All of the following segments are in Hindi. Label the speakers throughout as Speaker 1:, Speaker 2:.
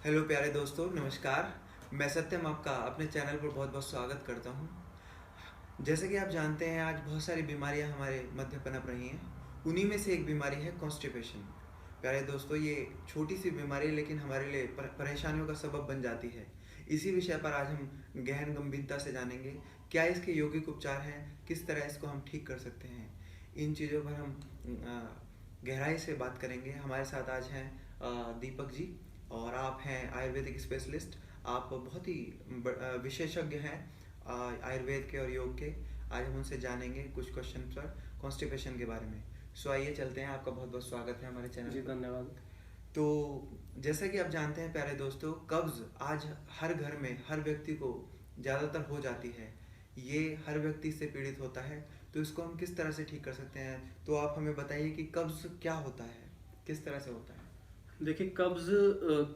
Speaker 1: हेलो प्यारे दोस्तों, नमस्कार। मैं सत्यम आपका अपने चैनल पर बहुत बहुत स्वागत करता हूं। जैसे कि आप जानते हैं, आज बहुत सारी बीमारियां हमारे मध्य पनप रही हैं। उन्हीं में से एक बीमारी है कॉन्स्टिपेशन। प्यारे दोस्तों, ये छोटी सी बीमारी है लेकिन हमारे लिए परेशानियों का सबब बन जाती है। इसी विषय पर आज हम गहन गंभीरता से जानेंगे। क्या इसके यौगिक उपचार हैं, किस तरह इसको हम ठीक कर सकते हैं, इन चीज़ों पर हम गहराई से बात करेंगे। हमारे साथ आज हैं दीपक जी, और आप हैं आयुर्वेदिक स्पेशलिस्ट। आप बहुत ही विशेषज्ञ हैं आयुर्वेद के और योग के। आज हम उनसे जानेंगे कुछ क्वेश्चन पर कॉन्स्टिपेशन के बारे में। सो आइए चलते हैं। आपका बहुत बहुत स्वागत है हमारे चैनल
Speaker 2: जी,
Speaker 1: पर।
Speaker 2: धन्यवाद।
Speaker 1: तो जैसा कि आप जानते हैं प्यारे दोस्तों, कब्ज़ आज हर घर में हर व्यक्ति को ज़्यादातर हो जाती है। ये हर व्यक्ति से पीड़ित होता है। तो इसको हम किस तरह से ठीक कर सकते हैं? तो आप हमें बताइए कि कब्ज़ क्या होता है, किस तरह से होता है?
Speaker 2: देखिए, कब्ज़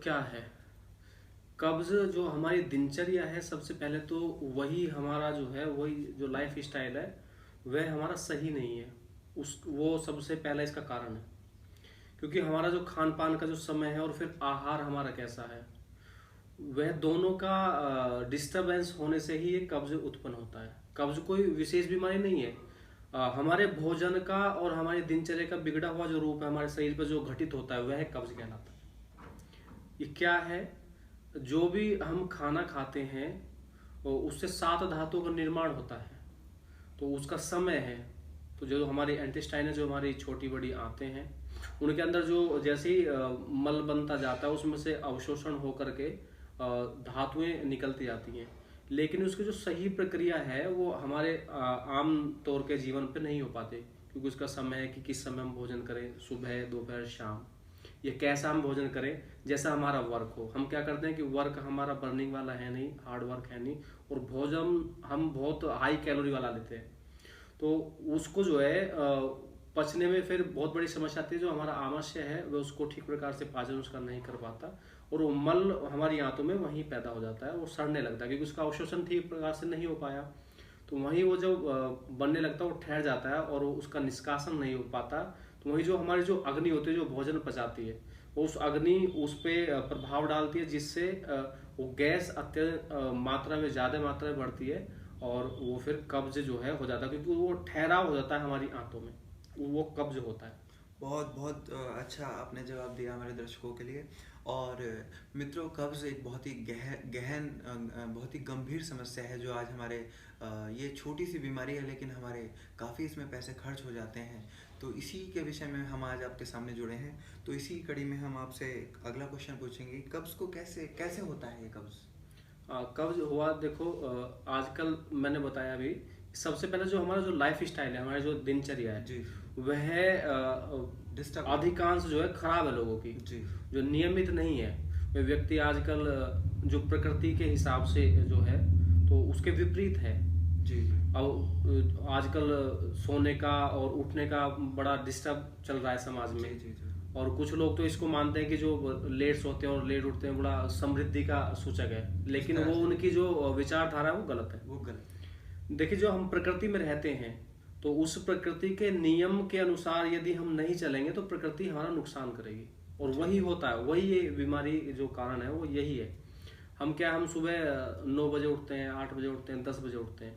Speaker 2: क्या है? कब्ज़ जो हमारी दिनचर्या है, सबसे पहले तो वही हमारा जो है, वही जो लाइफ स्टाइल है, वह हमारा सही नहीं है। वो सबसे पहला इसका कारण है। क्योंकि हमारा जो खान पान का जो समय है और फिर आहार हमारा कैसा है, वह दोनों का डिस्टरबेंस होने से ही ये कब्ज़ उत्पन्न होता है। कब्ज़ कोई विशेष बीमारी नहीं है। हमारे भोजन का और हमारी दिनचर्या का बिगड़ा हुआ जो रूप है हमारे शरीर पर जो घटित होता है, वह कब्ज़ कहलाता है। ये क्या है? जो भी हम खाना खाते हैं उससे 7 धातुओं का निर्माण होता है। तो उसका समय है। तो जो हमारी इंटेस्टाइन है, जो हमारी छोटी बड़ी आंतें हैं, उनके अंदर जो जैसे ही मल बनता जाता है, उसमें से अवशोषण होकर के धातुएं निकलती जाती हैं। लेकिन उसकी जो सही प्रक्रिया है वो हमारे आम तौर के जीवन पे नहीं हो पाते। क्योंकि उसका समय है कि किस समय हम भोजन करें, सुबह, दोपहर, शाम, ये कैसा हम भोजन करें, जैसा हमारा वर्क हो। हम क्या करते हैं कि वर्क हमारा बर्निंग वाला है नहीं, हार्ड वर्क है नहीं, और भोजन हम बहुत हाई कैलोरी वाला लेते हैं। तो उसको जो है पचने में फिर बहुत बड़ी समस्या आती है। जो हमारा आमाशय है वह उसको ठीक प्रकार से पाचन उसका नहीं कर पाता, और वो मल हमारी आंतों में वहीं पैदा हो जाता है, वो सड़ने लगता है क्योंकि उसका अवशोषण ठीक प्रकार से नहीं हो पाया। तो वहीं वो जब बनने लगता है, वो ठहर जाता है और उसका निष्कासन नहीं हो पाता। तो वही जो हमारी जो अग्नि होती है, जो भोजन पचाती है, वो उस अग्नि उस पर प्रभाव डालती है, जिससे वो गैस अत्यंत मात्रा में, ज़्यादा मात्रा में बढ़ती है, और वो फिर कब्ज जो है हो जाता है, क्योंकि वो ठहराव हो जाता है हमारी आंतों में, वो कब्ज होता है।
Speaker 1: बहुत बहुत अच्छा आपने जवाब दिया हमारे दर्शकों के लिए। और मित्रों, कब्ज़ एक बहुत ही गहन बहुत ही गंभीर समस्या है, जो आज हमारे ये छोटी सी बीमारी है लेकिन हमारे काफ़ी इसमें पैसे खर्च हो जाते हैं। तो इसी के विषय में हम आज आपके सामने जुड़े हैं। तो इसी कड़ी में हम आपसे एक अगला क्वेश्चन पूछेंगे। कब्ज़ को कैसे कैसे होता है ये कब्ज़?
Speaker 2: कब्ज हुआ, देखो, आजकल मैंने बताया अभी, सबसे पहले जो हमारा जो लाइफ स्टाइल है, हमारी जो दिनचर्या है,
Speaker 1: जी
Speaker 2: वह
Speaker 1: डिस्टर्ब
Speaker 2: अधिकांश जो है खराब है लोगों की,
Speaker 1: जी
Speaker 2: जो नियमित नहीं है। वे व्यक्ति आजकल जो प्रकृति के हिसाब से जो है, तो उसके विपरीत है।
Speaker 1: जी
Speaker 2: अब आजकल सोने का और उठने का बड़ा डिस्टर्ब चल रहा है समाज
Speaker 1: जी
Speaker 2: में।
Speaker 1: जी जी
Speaker 2: और कुछ लोग तो इसको मानते हैं कि जो लेट सोते हैं और लेट उठते हैं बड़ा समृद्धि का सूचक है, लेकिन वो उनकी जो विचारधारा है वो गलत है।
Speaker 1: वो गलत।
Speaker 2: देखिए, जो हम प्रकृति में रहते हैं, तो उस प्रकृति के नियम के अनुसार यदि हम नहीं चलेंगे तो प्रकृति हमारा नुकसान करेगी, और वही होता है। वही ये बीमारी जो कारण है वो यही है। हम सुबह 9 बजे उठते हैं, 8 बजे उठते हैं, 10 बजे उठते हैं,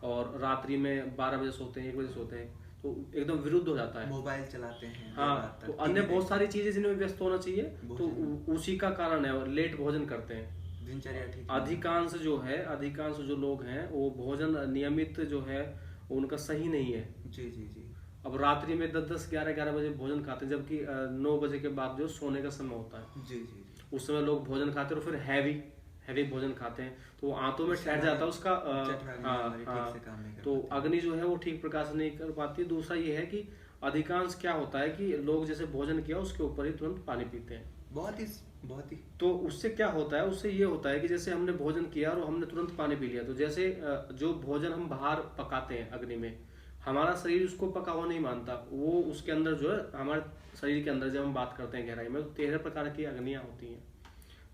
Speaker 2: और रात्रि में 12 बजे सोते हैं, 1 बजे सोते हैं, तो एकदम विरुद्ध हो जाता है।
Speaker 1: मोबाइल चलाते हैं देर
Speaker 2: हाँ,
Speaker 1: रात
Speaker 2: तो
Speaker 1: तक,
Speaker 2: अन्य
Speaker 1: टीवी
Speaker 2: बहुत
Speaker 1: देखते
Speaker 2: सारी चीजें जिनमें व्यस्त होना चाहिए, तो
Speaker 1: भोजन
Speaker 2: उसी का कारण है, और लेट भोजन करते हैं।
Speaker 1: दिनचर्या ठीक नहीं है।
Speaker 2: अधिकांश जो लोग हैं, वो भोजन नियमित जो है उनका सही नहीं है।
Speaker 1: जी जी जी
Speaker 2: अब रात्रि में 10-10, 11-11 बजे भोजन खाते हैं, जबकि 9 बजे के बाद जो सोने का समय होता है,
Speaker 1: जी जी जी
Speaker 2: उस समय लोग भोजन खाते हैं, और फिर हैवी भोजन खाते हैं, तो वो आंतों में ठहर जाता है उसका।
Speaker 1: जठराग्नि हमारी ठीक से काम नहीं कर
Speaker 2: तो
Speaker 1: पाती।
Speaker 2: अग्नि जो है वो ठीक प्रकार से नहीं कर पाती। दूसरा ये है कि अधिकांश क्या होता है कि लोग जैसे भोजन किया उसके ऊपर ही तुरंत पानी पीते हैं।
Speaker 1: बहुत ही बहुत ही
Speaker 2: तो उससे क्या होता है, उससे ये होता है कि जैसे हमने भोजन किया और हमने तुरंत पानी पी लिया, तो जैसे जो भोजन हम बाहर पकाते हैं अग्नि में, हमारा शरीर उसको पका हुआ नहीं मानता। वो उसके अंदर जो है, हमारे शरीर के अंदर जब हम बात करते हैं गहराई में, तो 13 प्रकार की अग्नियां होती हैं।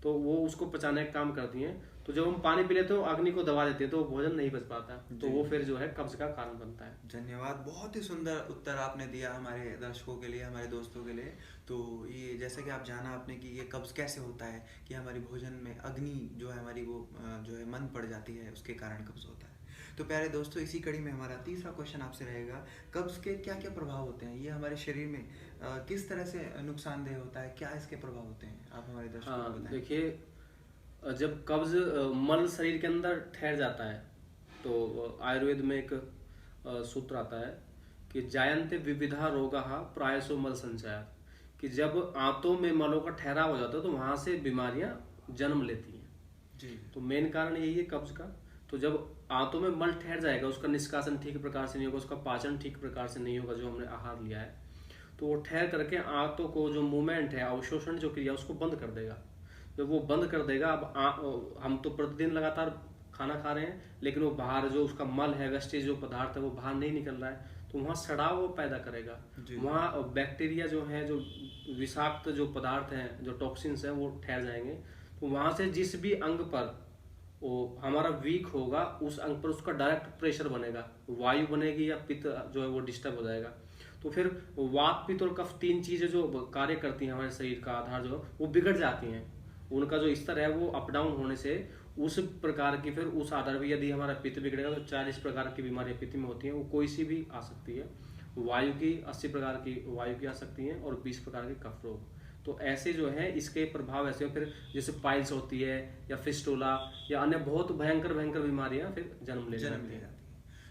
Speaker 2: तो वो उसको पचाने का काम करती हैं। तो जब हम पानी पी लेते हैं तो अग्नि को दबा देते हैं, तो भोजन नहीं पच पाता, तो वो फिर जो है कब्ज का कारण बनता है।
Speaker 1: धन्यवाद, बहुत ही सुंदर उत्तर आपने दिया हमारे दर्शकों के लिए, हमारे दोस्तों के लिए। तो ये जैसे कि आप जाना आपने कि ये कब्ज़ कैसे होता है, कि हमारी भोजन में अग्नि जो है हमारी वो जो है मंद पड़ जाती है, उसके कारण कब्ज़ होता है। तो प्यारे दोस्तों, इसी कड़ी में हमारा तीसरा क्वेश्चन आपसे रहेगा, कब्ज़ के क्या क्या प्रभाव होते हैं, ये हमारे शरीर में किस तरह से नुकसानदेह होता है, क्या इसके प्रभाव होते हैं, आप हमारे दर्शकों को
Speaker 2: हाँ
Speaker 1: बताएं।
Speaker 2: देखिए, जब कब्ज मल शरीर के अंदर ठहर जाता है तो आयुर्वेद में एक सूत्र आता है कि जायन्ते विविधा रोगाः प्रायसो मल संचयात्, कि जब आंतों में मलों का ठहराव हो जाता है तो वहां से बीमारियां जन्म लेती हैं।
Speaker 1: जी।
Speaker 2: तो मेन कारण यही है कब्ज का। तो जब आंतों में मल ठहर जाएगा, उसका निष्कासन ठीक प्रकार से नहीं होगा, उसका पाचन ठीक प्रकार से नहीं होगा जो हमने आहार लिया है, तो वो ठहर करके आंतों को जो मूवमेंट है, अवशोषण जो क्रिया, उसको बंद कर देगा। जब वो बंद कर देगा, अब हम तो प्रतिदिन लगातार खाना खा रहे हैं, लेकिन वो बाहर जो उसका मल है, वेस्टेज जो पदार्थ है, वो बाहर नहीं निकल रहा है, तो वहाँ सड़ाव वो पैदा करेगा। वहाँ बैक्टीरिया जो है, जो विषाक्त जो पदार्थ हैं, जो टॉक्सिन्स हैं, वो ठहर जाएंगे। तो वहाँ से जिस भी अंग पर वो हमारा वीक होगा, उस अंग पर उसका डायरेक्ट प्रेशर बनेगा, वायु बनेगी या पित्त जो है वो डिस्टर्ब हो जाएगा। तो फिर वात, पित्त और कफ, तीन चीजें जो कार्य करती हैं हमारे शरीर का आधार, जो वो बिगड़ जाती हैं। उनका जो स्तर है वो अप डाउन होने से उस प्रकार की, फिर उस आधार पर यदि हमारा पित्त बिगड़ेगा तो 40 प्रकार की बीमारियां पित्त में होती हैं, वो कोई सी भी आ सकती है। वायु की 80 प्रकार की वायु की आ सकती हैं और 20 प्रकार के कफ रोग। तो ऐसे जो है इसके प्रभाव ऐसे हो, फिर जैसे पाइल्स होती है या फिस्टुला या अन्य बहुत भयंकर भयंकर बीमारियां फिर जन्म ले जाती हैं।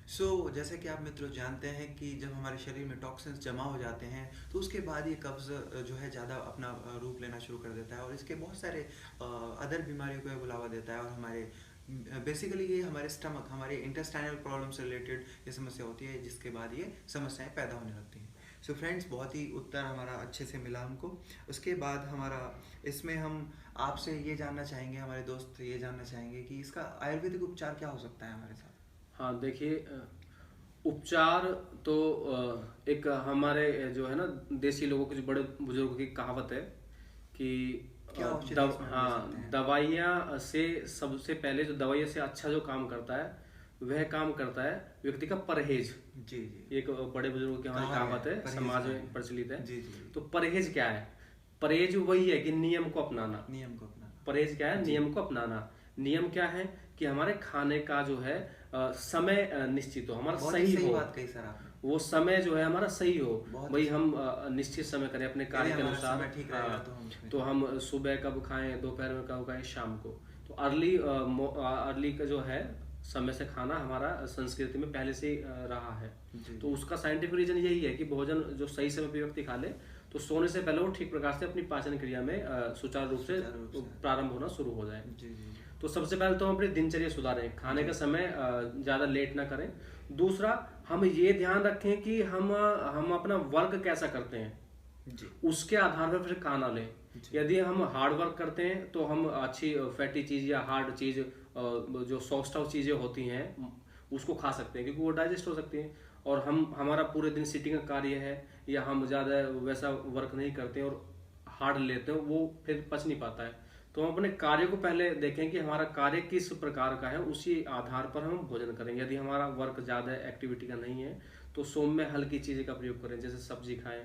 Speaker 1: सो जैसे कि आप मित्रों जानते हैं कि जब हमारे शरीर में टॉक्सिन्स जमा हो जाते हैं तो उसके बाद ये कब्ज़ जो है ज़्यादा अपना रूप लेना शुरू कर देता है और इसके बहुत सारे अदर बीमारियों को बुलावा देता है। और हमारे बेसिकली ये हमारे स्टमक, हमारे इंटेस्टाइनल प्रॉब्लम से रिलेटेड ये समस्या होती है, जिसके बाद ये समस्याएं पैदा होने लगती हैं। सो फ्रेंड्स, बहुत ही उत्तर हमारा अच्छे से मिला हमको। उसके बाद हमारा इसमें हम आपसे ये जानना चाहेंगे, हमारे दोस्त ये जानना चाहेंगे कि इसका आयुर्वेदिक उपचार क्या हो सकता है हमारे साथ।
Speaker 2: हाँ देखिए, उपचार तो एक हमारे जो है ना देसी लोगों के, जो बड़े बुजुर्गों की कहावत है कि दवाइयाँ से सबसे पहले जो दवाइयाँ से अच्छा जो काम करता है, वह काम करता है व्यक्ति का परहेज।
Speaker 1: जी जी,
Speaker 2: एक बड़े बुजुर्गों की हमारी कहावत है, समाज में प्रचलित है।
Speaker 1: जी जी।
Speaker 2: तो परहेज क्या है? परहेज वही है कि नियम को अपनाना। परहेज क्या है? नियम को अपनाना। नियम क्या है कि हमारे खाने का जो है समय निश्चित हो, हमारा सही हो।
Speaker 1: बात कही सर आपने।
Speaker 2: वो समय जो है हमारा सही हो, भाई हम निश्चित समय करें अपने कार्य के अनुसार। तो हम सुबह कब खाएं, दोपहर में कब खाएं, शाम को। तो अर्ली का जो है समय से खाना हमारा संस्कृति में पहले से रहा है। तो उसका साइंटिफिक रीजन यही है कि भोजन जो सही समय पर व्यक्ति खा ले तो सोने से पहले वो ठीक प्रकार से अपनी पाचन क्रिया में सुचारू रूप से प्रारंभ होना शुरू हो जाए। तो सबसे पहले तो हम अपनी दिनचर्या सुधारें, खाने का समय ज़्यादा लेट ना करें। दूसरा, हम ये ध्यान रखें कि हम अपना वर्क कैसा करते हैं, उसके आधार पर फिर खाना लें। यदि हम हार्ड वर्क करते हैं तो हम अच्छी फैटी चीज़ या हार्ड चीज़, जो सॉफ्ट चीज़ें होती हैं, उसको खा सकते हैं क्योंकि वो डाइजेस्ट हो सकती हैं। और हमारा पूरे दिन सिटिंग का कार्य है या हम ज़्यादा वैसा वर्क नहीं करते और हार्ड लेते हैं, वो फिर पच नहीं पाता है। तो हम अपने कार्य को पहले देखें कि हमारा कार्य किस प्रकार का है, उसी आधार पर हम भोजन करें। यदि हमारा वर्क ज़्यादा एक्टिविटी का नहीं है तो सौम्य हल्की चीज़ें का प्रयोग करें, जैसे सब्जी खाएं,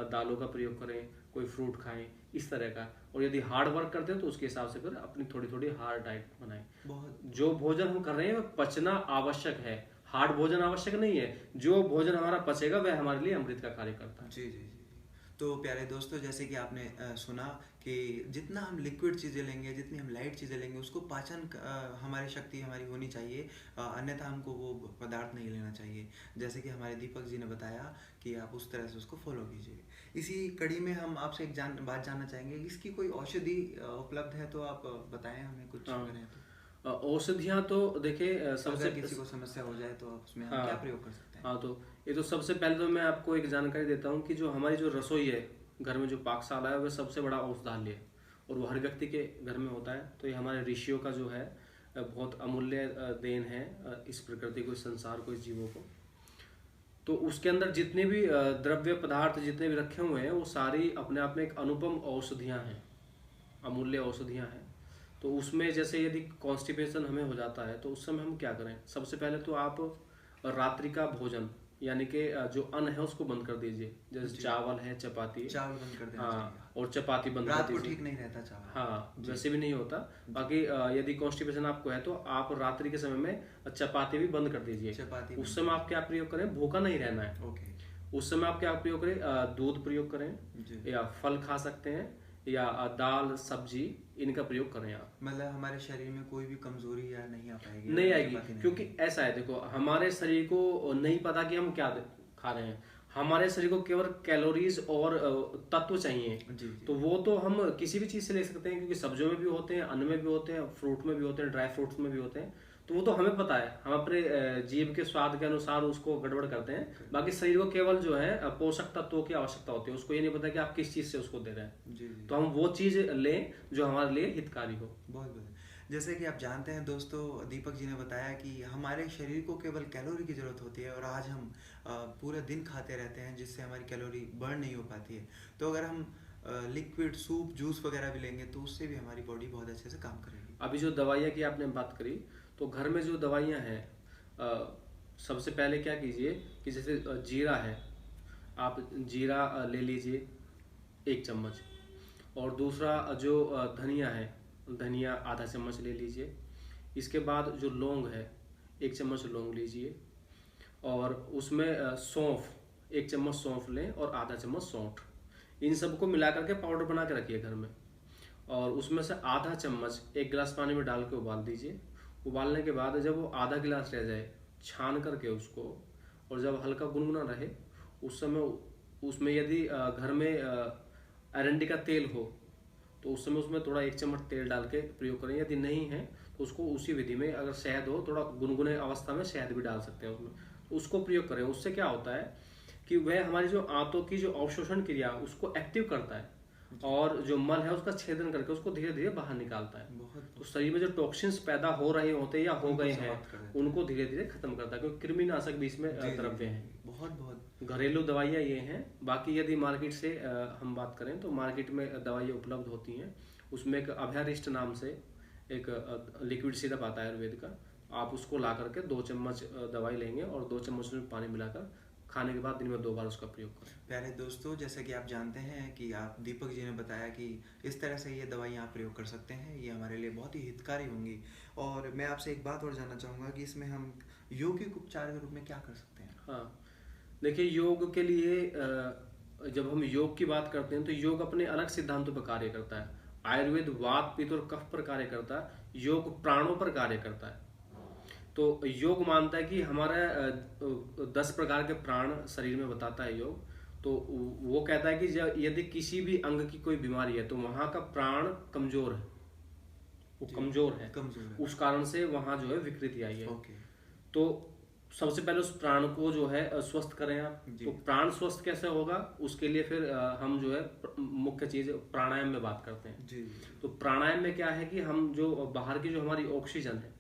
Speaker 2: दालों का प्रयोग करें, कोई फ्रूट खाएं, इस तरह का। और यदि हार्ड वर्क करते हैं तो उसके हिसाब से फिर अपनी थोड़ी थोड़ी हार्ड डाइट बनाएं। जो भोजन हम कर रहे हैं वह पचना आवश्यक है, हार्ड भोजन आवश्यक नहीं है। जो भोजन हमारा पचेगा वह हमारे लिए अमृत का कार्य करता है।
Speaker 1: जी जी जी। तो प्यारे दोस्तों, जैसे कि आपने सुना कि जितना हम लिक्विड चीज़ें लेंगे, जितनी हम लाइट चीज़ें लेंगे, उसको पाचन हमारी शक्ति हमारी होनी चाहिए, अन्यथा हमको वो पदार्थ नहीं लेना चाहिए। जैसे कि हमारे दीपक जी ने बताया कि आप उस तरह से उसको फॉलो कीजिए। इसी कड़ी में हम आपसे एक बात जानना चाहेंगे, इसकी कोई औषधि उपलब्ध है तो आप बताएं हमें कुछ।
Speaker 2: औषधियाँ तो देखिए, सबसे
Speaker 1: किसी को समस्या हो जाए तो उसमें हम क्या प्रयोग कर सकते हैं।
Speaker 2: हाँ, तो ये तो सबसे पहले तो मैं आपको एक जानकारी देता हूँ कि जो हमारी जो रसोई है, घर में जो पाकशाला है, वह सबसे बड़ा औषधालय है और वो हर व्यक्ति के घर में होता है। तो ये हमारे ऋषियों का जो है बहुत अमूल्य देन है इस प्रकृति को, इस संसार को, इस जीवों को। तो उसके अंदर जितने भी द्रव्य पदार्थ जितने भी रखे हुए हैं वो सारी अपने आप में एक अनुपम औषधियाँ हैं। अमूल्य औषधियाँ हैं। तो उसमें जैसे यदि कॉन्स्टिपेशन हमें हो जाता है तो उस समय हम क्या करें? सबसे पहले तो आप रात्रि का भोजन यानी कि जो अन्न है उसको बंद कर दीजिए, जैसे
Speaker 1: जी।
Speaker 2: चावल है, चपाती है।
Speaker 1: चावल बंद कर देना चाहिए।
Speaker 2: हाँ, और चपाती बंद कर
Speaker 1: रात को
Speaker 2: दीजिए।
Speaker 1: ठीक नहीं रहता चावल।
Speaker 2: हाँ,
Speaker 1: जी।
Speaker 2: वैसे भी नहीं होता। बाकी यदि कॉन्स्टिपेशन आपको है तो आप रात्रि के समय में चपाती भी बंद कर दीजिए।
Speaker 1: चपाती
Speaker 2: उस
Speaker 1: बंद
Speaker 2: समय
Speaker 1: कर
Speaker 2: आप क्या प्रयोग करें? भूखा नहीं रहना है।
Speaker 1: ओके।
Speaker 2: उस समय आप क्या प्रयोग करें? दूध प्रयोग करें,
Speaker 1: जी।
Speaker 2: या फल खा सकते हैं, या दाल सब्जी इनका प्रयोग करें आप।
Speaker 1: मतलब हमारे शरीर में कोई भी कमजोरी या नहीं आ पाएगी?
Speaker 2: नहीं
Speaker 1: अगर
Speaker 2: आएगी,
Speaker 1: चपाती नहीं
Speaker 2: क्योंकि
Speaker 1: खाएंगे।
Speaker 2: ऐसा है, देखो हमारे शरीर को नहीं पता कि हम क्या खा रहे हैं। हमारे शरीर को केवल कैलोरीज और तत्व चाहिए।
Speaker 1: जी जी।
Speaker 2: तो वो तो हम किसी भी चीज से ले सकते हैं, क्योंकि सब्जियों में भी होते हैं, अन्न में भी होते हैं, फ्रूट में भी होते हैं, ड्राई फ्रूट्स में भी होते हैं। तो वो तो हमें पता है, हम अपने जीभ के स्वाद के अनुसार उसको गड़बड़ करते हैं। बाकी शरीर को केवल जो है पोषक तत्वों की आवश्यकता होती है, उसको ये नहीं पता कि आप किस चीज से उसको दे रहे हैं।
Speaker 1: जी जी।
Speaker 2: तो हम वो चीज लें जो हमारे लिए हितकारी हो।
Speaker 1: बहुत बहुत। जैसे कि आप जानते हैं दोस्तों, दीपक जी ने बताया कि हमारे शरीर को केवल कैलोरी की ज़रूरत होती है, और आज हम पूरा दिन खाते रहते हैं जिससे हमारी कैलोरी बर्न नहीं हो पाती है। तो अगर हम लिक्विड सूप जूस वगैरह भी लेंगे तो उससे भी हमारी बॉडी बहुत अच्छे से काम करेगी।
Speaker 2: अभी जो दवाइयाँ की आपने बात करी, तो घर में जो दवाइयाँ हैं, सबसे पहले क्या कीजिए कि जैसे जीरा है, आप जीरा ले लीजिए 1 चम्मच। और दूसरा जो धनिया है, धनिया आधा चम्मच ले लीजिए। इसके बाद जो लौंग है, 1 चम्मच लौंग लीजिए। और उसमें सौंफ, 1 चम्मच सौंफ लें और आधा चम्मच सौंठ। इन सबको मिला करके पाउडर बना के रखिए घर में। और उसमें से आधा चम्मच 1 गिलास पानी में डाल के उबाल दीजिए। उबालने के बाद जब वो आधा गिलास रह जाए, छान करके उसको, और जब हल्का गुनगुना रहे उस समय उसमें यदि घर में अरंडी का तेल हो तो उस समय उसमें थोड़ा 1 चम्मच तेल डाल के प्रयोग करें। यदि नहीं है तो उसको उसी विधि में, अगर शहद हो, थोड़ा गुनगुने अवस्था में शहद भी डाल सकते हैं उसमें, तो उसको प्रयोग करें। उससे क्या होता है कि वह हमारी जो आंतों की जो अवशोषण क्रिया उसको एक्टिव करता है, और जो मल है उसका छेदन करके उसको धीरे धीरे बाहर निकालता है। तो शरीर में जो टॉक्सिन्स पैदा हो रहे होते हैं या हो गए हैं, उनको धीरे धीरे खत्म करता है, क्योंकि कृमिनाशक भी इसमें द्रव्य हैं।
Speaker 1: बहुत बहुत
Speaker 2: घरेलू दवाइयाँ ये हैं। बाकी यदि मार्केट से हम बात करें तो मार्केट में दवाइयाँ उपलब्ध होती हैं। उसमें एक अभयारिष्ट नाम से एक लिक्विड सिरप आता है आयुर्वेद का, आप उसको ला करके 2 चम्मच दवाई लेंगे और 2 चम्मच में पानी मिलाकर खाने के बाद दिन में 2 बार उसका प्रयोग करें।
Speaker 1: प्यारे दोस्तों, जैसे कि आप जानते हैं कि आप दीपक जी ने बताया कि इस तरह से ये दवाइयाँ आप प्रयोग कर सकते हैं, ये हमारे लिए बहुत ही हितकारी होंगी। और मैं आपसे एक बात और जानना चाहूँगा कि इसमें हम यौगिक उपचार के रूप में क्या कर सकते हैं?
Speaker 2: हाँ, देखिए योग के लिए जब हम योग की बात करते हैं तो योग अपने अलग सिद्धांतों पर कार्य करता है। आयुर्वेद वात पित्त और कफ पर कार्य करता है, योग प्राणों पर कार्य करता है। तो योग मानता है कि हमारा 10 प्रकार के प्राण शरीर में बताता है योग। तो वो कहता है कि यदि किसी भी अंग की कोई बीमारी है तो वहां का प्राण कमजोर है, वो कमजोर है, उस कारण से वहां जो है विकृति आई है। तो सबसे पहले उस प्राण को जो है स्वस्थ करें आप। तो प्राण स्वस्थ कैसे होगा, उसके लिए फिर हम जो है मुख्य चीज प्राणायाम में बात करते हैं।
Speaker 1: जी।
Speaker 2: तो प्राणायाम में क्या है कि हम जो बाहर की जो हमारी ऑक्सीजन है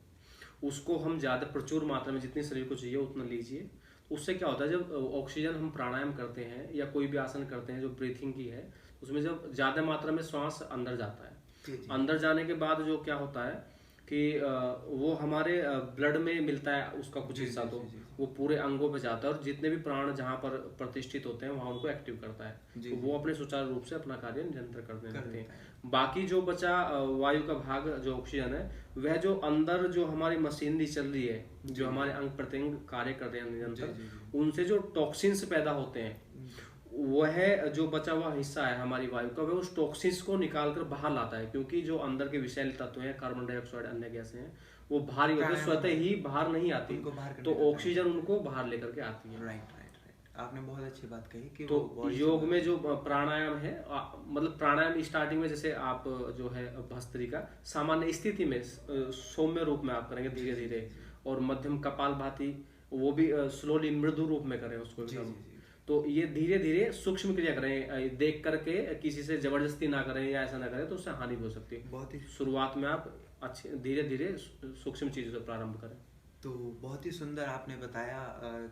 Speaker 2: उसको हम ज़्यादा प्रचुर मात्रा में, जितनी शरीर को चाहिए उतना लीजिए। उससे क्या होता है, जब ऑक्सीजन हम प्राणायाम करते हैं या कोई भी आसन करते हैं जो ब्रीथिंग की है, उसमें जब ज़्यादा मात्रा में श्वास अंदर जाता है, अंदर जाने के बाद जो क्या होता है कि वो हमारे ब्लड में मिलता है उसका कुछ हिस्सा, तो वो पूरे अंगों पे जाता है और जितने भी प्राण जहाँ पर प्रतिष्ठित होते हैं वहाँ उनको एक्टिव करता है। तो वो अपने सुचारू रूप से अपना कार्य निरंतर करते रहते हैं। बाकी जो बचा वायु का भाग जो ऑक्सीजन है, वह जो अंदर जो हमारी मशीनरी चल रही है, जो हमारे अंग प्रत्यंग कार्य कर रहे हैं निरंतर, उनसे जो टॉक्सिन्स पैदा होते हैं, वह जो बचा हुआ हिस्सा है हमारी वायु का, वह उस टॉक्सिन्स को निकाल कर बाहर लाता है। क्योंकि जो अंदर के विषैले तत्व हैं, कार्बन डाइऑक्साइड, अन्य गैसें हैं, वो बाहर ही होते हैं, स्वतः ही बाहर नहीं आती, तो ऑक्सीजन उनको बाहर लेकर के आती है।
Speaker 1: राइट, आपने बहुत अच्छी बात कही कि
Speaker 2: तो योग में जो प्राणायाम है, मतलब प्राणायाम स्टार्टिंग में जैसे आप जो है भस्त्रिका सामान्य स्थिति में सौम्य रूप में आप करेंगे धीरे धीरे, और मध्यम कपालभाति वो भी स्लोली मृदु रूप में करें उसको। तो ये धीरे धीरे सूक्ष्म क्रिया करें, देख करके किसी से जबरदस्ती ना करें या ऐसा ना करें तो उससे हानि भी हो सकती है।
Speaker 1: बहुत ही
Speaker 2: शुरुआत में आप अच्छे धीरे धीरे सूक्ष्म चीजों से प्रारंभ करें।
Speaker 1: तो बहुत ही सुंदर आपने बताया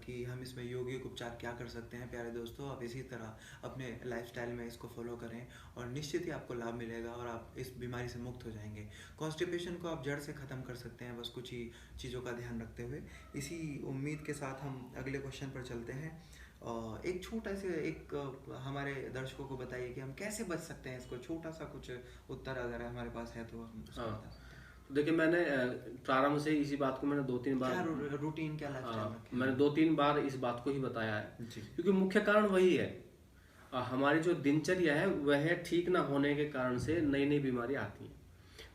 Speaker 1: कि हम इसमें यौगिक उपचार क्या कर सकते हैं। प्यारे दोस्तों, आप इसी तरह अपने लाइफस्टाइल में इसको फॉलो करें और निश्चित ही आपको लाभ मिलेगा और आप इस बीमारी से मुक्त हो जाएंगे। कॉन्स्टिपेशन को आप जड़ से ख़त्म कर सकते हैं, बस कुछ ही चीज़ों का ध्यान रखते हुए। इसी उम्मीद के साथ हम अगले क्वेश्चन पर चलते हैं। एक छोटा से एक हमारे दर्शकों को बताइए कि हम कैसे बच सकते हैं इसको। छोटा सा कुछ उत्तर अगर हमारे पास है तो हम उसको
Speaker 2: हाँ,
Speaker 1: बता सकते हैं।
Speaker 2: तो देखिए मैंने प्रारंभ से इसी बात को मैंने 2-3 बार,
Speaker 1: क्या रूटीन, क्या लाइफस्टाइल
Speaker 2: हाँ,
Speaker 1: रखें?
Speaker 2: मैंने 2-3 बार इस बात को ही बताया है,
Speaker 1: जी
Speaker 2: क्योंकि मुख्य कारण वही है। हमारी जो दिनचर्या है वह ठीक ना होने के कारण से नई नई बीमारी आती हैं।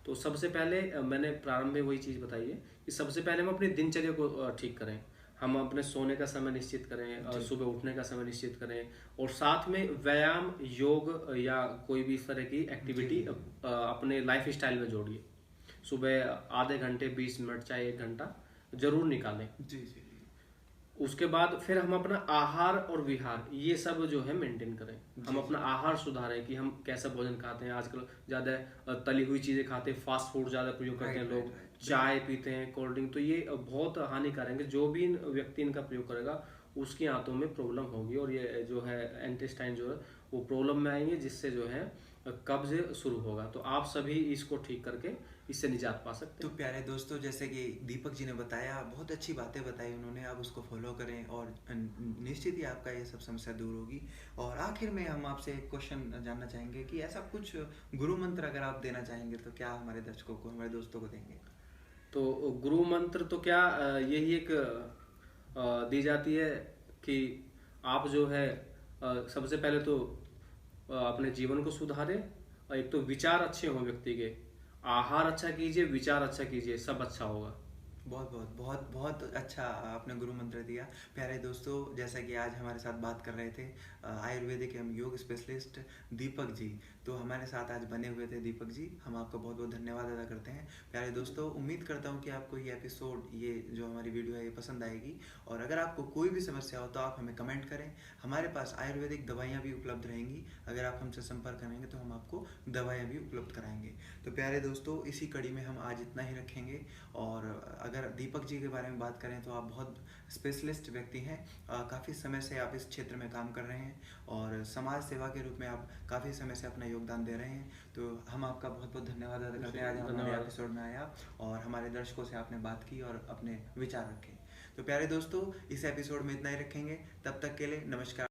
Speaker 2: तो सबसे पहले मैंने प्रारंभ में वही चीज़ बताई है कि सबसे पहले हम अपनी दिनचर्या को ठीक करें। हम अपने सोने का समय निश्चित करें और
Speaker 1: जी
Speaker 2: सुबह उठने का समय निश्चित करें, और साथ में व्यायाम, योग या कोई भी इस तरह की एक्टिविटी
Speaker 1: जी
Speaker 2: अपने लाइफ स्टाइल में जोड़िए। सुबह आधे घंटे, 20 मिनट, चाहे 1 घंटा जरूर निकालें।
Speaker 1: जी जी जी
Speaker 2: उसके बाद फिर हम अपना आहार और विहार ये सब जो है मेंटेन करें। हम
Speaker 1: जी
Speaker 2: अपना आहार सुधारें कि हम कैसा भोजन खाते हैं। आजकल ज़्यादा तली हुई चीज़ें खाते हैं, फास्ट फूड ज़्यादा प्रयोग करते हैं
Speaker 1: राइट
Speaker 2: लोग,
Speaker 1: राइट राइट।
Speaker 2: चाय पीते हैं, कोल्ड ड्रिंक, तो ये बहुत हानिकारक है। जो भी व्यक्ति इनका प्रयोग करेगा उसकी आंतों में प्रॉब्लम होगी, और ये जो है इंटेस्टाइन जो है वो प्रॉब्लम में आएंगे, जिससे जो है कब्ज शुरू होगा। तो आप सभी इसको ठीक करके इससे निजात पा सकते
Speaker 1: तो
Speaker 2: हैं।
Speaker 1: प्यारे दोस्तों, जैसे कि दीपक जी ने बताया, बहुत अच्छी बातें बताई उन्होंने, आप उसको फॉलो करें और निश्चित ही आपका ये सब समस्या दूर होगी। और आखिर में हम आपसे एक क्वेश्चन जानना चाहेंगे कि ऐसा कुछ गुरु मंत्र अगर आप देना चाहेंगे तो क्या हमारे दर्शकों को, हमारे दोस्तों को देंगे?
Speaker 2: तो गुरु मंत्र तो क्या, यही एक दी जाती है कि आप जो है सबसे पहले तो अपने जीवन को सुधारें, और एक तो विचार अच्छे हों व्यक्ति के। आहार अच्छा कीजिए, विचार अच्छा कीजिए, सब अच्छा होगा।
Speaker 1: बहुत बहुत बहुत बहुत अच्छा आपने गुरु मंत्र दिया। प्यारे दोस्तों, जैसा कि आज हमारे साथ बात कर रहे थे आयुर्वेदिक एवं योग स्पेशलिस्ट दीपक जी, तो हमारे साथ आज बने हुए थे दीपक जी, हम आपका बहुत बहुत धन्यवाद अदा करते हैं। प्यारे दोस्तों, उम्मीद करता हूँ कि आपको ये एपिसोड, ये जो हमारी वीडियो है, ये पसंद आएगी। और अगर आपको कोई भी समस्या हो तो आप हमें कमेंट करें। हमारे पास आयुर्वेदिक दवाइयाँ भी उपलब्ध रहेंगी, अगर आप हमसे संपर्क करेंगे तो हम आपको दवाइयाँ भी उपलब्ध कराएंगे। तो प्यारे दोस्तों, इसी कड़ी में हम आज इतना ही रखेंगे। और अगर दीपक जी के बारे में बात करें तो आप बहुत स्पेशलिस्ट व्यक्ति हैं, काफ़ी समय से आप इस क्षेत्र में काम कर रहे हैं और समाज सेवा के रूप में आप काफ़ी समय से अपना योगदान दे रहे हैं। तो हम आपका बहुत बहुत धन्यवाद अदा करते हैं, आज हमारे
Speaker 2: धन्यवाद।
Speaker 1: एपिसोड में आया और हमारे दर्शकों से आपने बात की और अपने विचार रखे। तो प्यारे दोस्तों, इस एपिसोड में इतना ही रखेंगे, तब तक के लिए नमस्कार।